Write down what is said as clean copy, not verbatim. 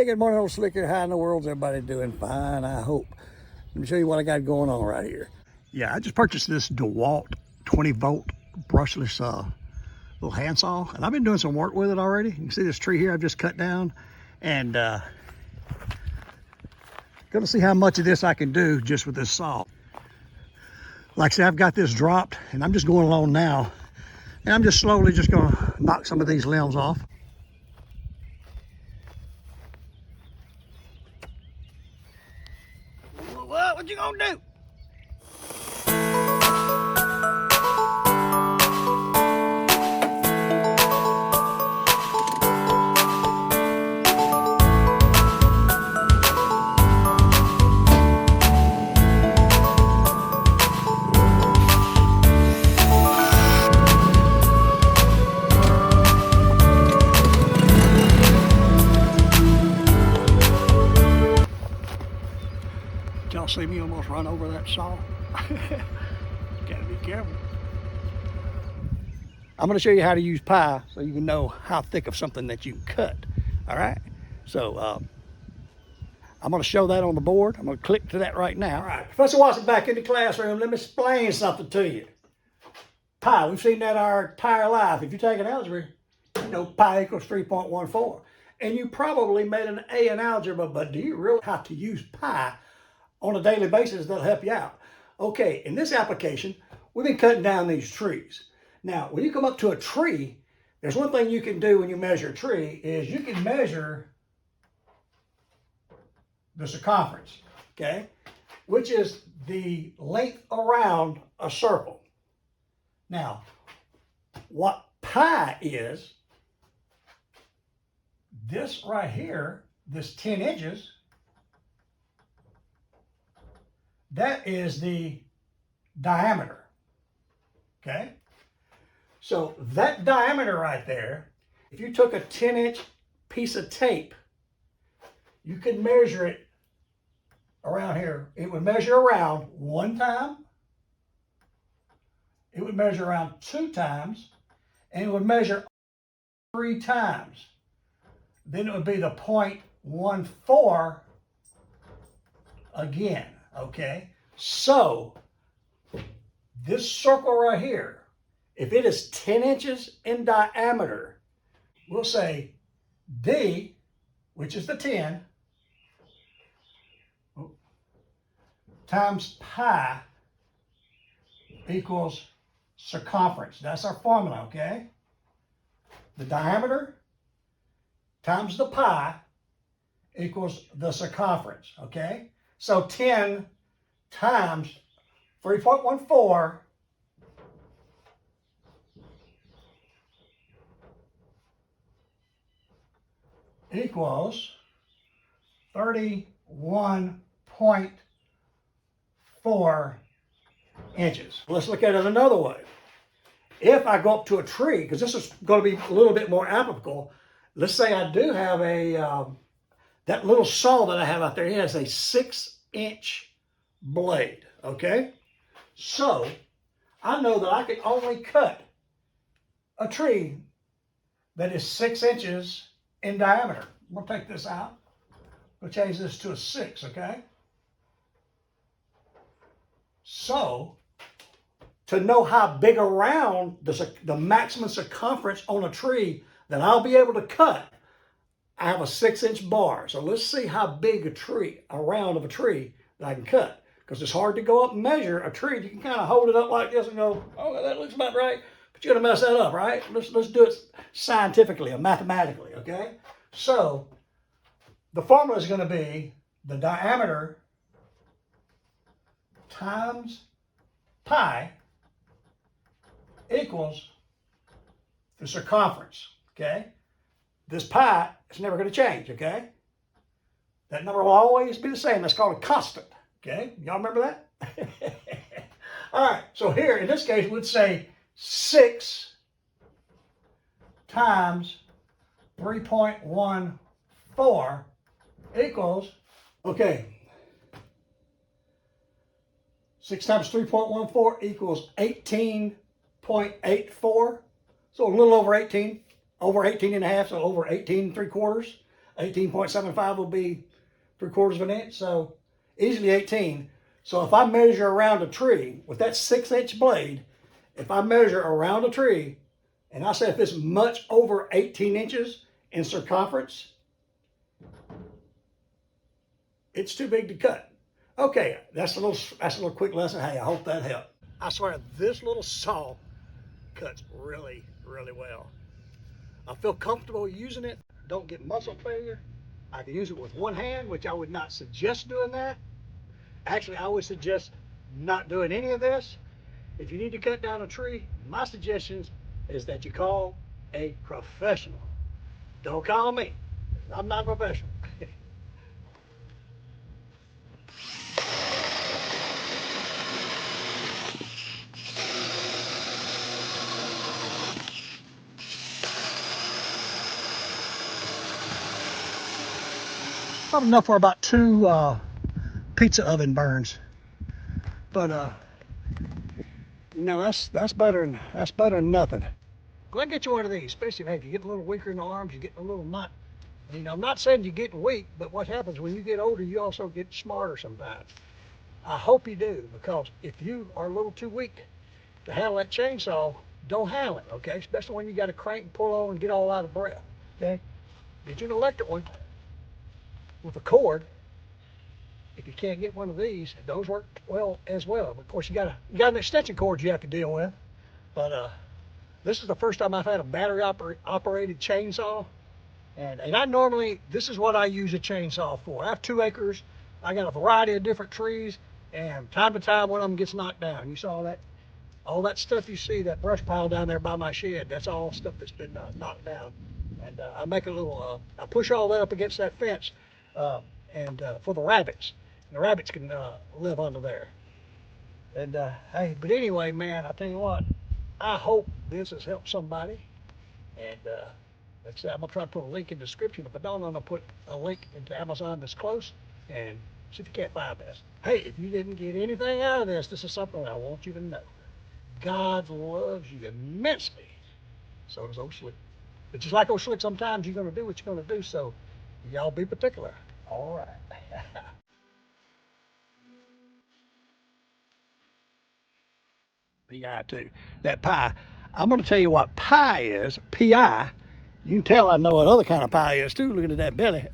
Hey, good morning, old slicker. How in the world's everybody doing? Fine, I hope. Let me show you what I got going on right here. Yeah, I just purchased this Dewalt 20-volt brushless little handsaw, and I've been doing some work with it already. You can see this tree here I've just cut down, and gonna see how much of this I can do just with this saw. Like I said, I've got this dropped, and I'm just going along now, and I'm just slowly just gonna knock some of these limbs off. What you gonna do? Y'all see me almost run over that saw? Gotta be careful. I'm gonna show you how to use pie so you can know how thick of something that you cut. All right? So I'm gonna show that on the board. I'm gonna click to that right now. All right, Professor Watson back in the classroom. Let me explain something to you. Pi, we've seen that our entire life. If you take an algebra, you know pi equals 3.14. And you probably made an A in algebra, but do you really have to use pi on a daily basis? That'll help you out. Okay, in this application, we've been cutting down these trees. Now, when you come up to a tree, there's one thing you can do when you measure a tree is you can measure the circumference, okay, which is the length around a circle. Now, what pi is, this right here, this 10 inches, that is the diameter, okay? So that diameter right there, if you took a 10-inch piece of tape, you could measure it around here. It would measure around 1 time, it would measure around 2 times, and it would measure 3 times. Then it would be the 0.14 again, okay? So this circle right here, if it is 10 inches in diameter, we'll say D, which is the 10, times pi equals circumference. That's our formula, okay? The diameter times the pi equals the circumference, okay? So 10 times 3.14 equals 31.4 inches. Let's look at it another way. If I go up to a tree, because this is going to be a little bit more applicable, let's say I do have a, that little saw that I have out there, it has a 6-inch blade, okay? So I know that I can only cut a tree that is 6 inches in diameter. I'm gonna take this out. We'll change this to a 6, okay? So, to know how big around the maximum circumference on a tree that I'll be able to cut, I have a 6-inch bar. So let's see how big a round of a tree that I can cut. Because it's hard to go up and measure a tree. You can kind of hold it up like this and go, oh, that looks about right. But you're gonna mess that up, right? Let's do it scientifically or mathematically, okay? So the formula is gonna be the diameter times pi equals the circumference, okay? This pi is never gonna change, okay? That number will always be the same. That's called a constant, okay? Y'all remember that? All right, so here, in this case, we'd say 6 times 3.14 equals, okay, 6 times 3.14 equals 18.84. So a little over 18, over 18 and a half, so over 18 3/4. 18.75 will be 3/4 of an inch, so easily 18. So if I measure around a tree with that 6-inch blade, if I measure around a tree, and I say if it's much over 18 inches in circumference, it's too big to cut. Okay, that's a little quick lesson. Hey, I hope that helped. I swear this little saw cuts really, really well. I feel comfortable using it. Don't get muscle failure. I can use it with one hand, which I would not suggest doing that. Actually, I would suggest not doing any of this. If you need to cut down a tree, my suggestion is that you call a professional. Don't call me. I'm not a professional. Not enough for about 2 pizza oven burns, but no, that's better than nothing. Go ahead and get you one of these, especially if you get a little weaker in the arms, you get a little knot. You know, I'm not saying you're getting weak, but what happens when you get older, you also get smarter sometimes. I hope you do, because if you are a little too weak to handle that chainsaw, don't handle it, okay? Especially when you got to crank and pull on and get all out of breath, okay? Get you an electric one with a cord. If you can't get one of these, those work well as well. Of course, you got an extension cord you have to deal with, but this is the first time I've had a battery operated chainsaw. And I normally, this is what I use a chainsaw for. I have 2 acres. I got a variety of different trees, and time to time one of them gets knocked down. You saw that? All that stuff you see, that brush pile down there by my shed, that's all stuff that's been knocked down. And I make a little, I push all that up against that fence and for the rabbits. And the rabbits can live under there. And hey, but anyway, man, I tell you what, I hope this has helped somebody. And like I said, I'm going to try to put a link in the description. If I don't, I'm going to put a link into Amazon that's close and see if you can't find this. Hey, if you didn't get anything out of this, this is something I want you to know. God loves you immensely. So does old Slick. But just like old Slick, sometimes you're going to do what you're going to do, so y'all be particular. All right. PI too. That pie. I'm going to tell you what pie is. PI. You can tell I know what other kind of pie is too, looking at that belly.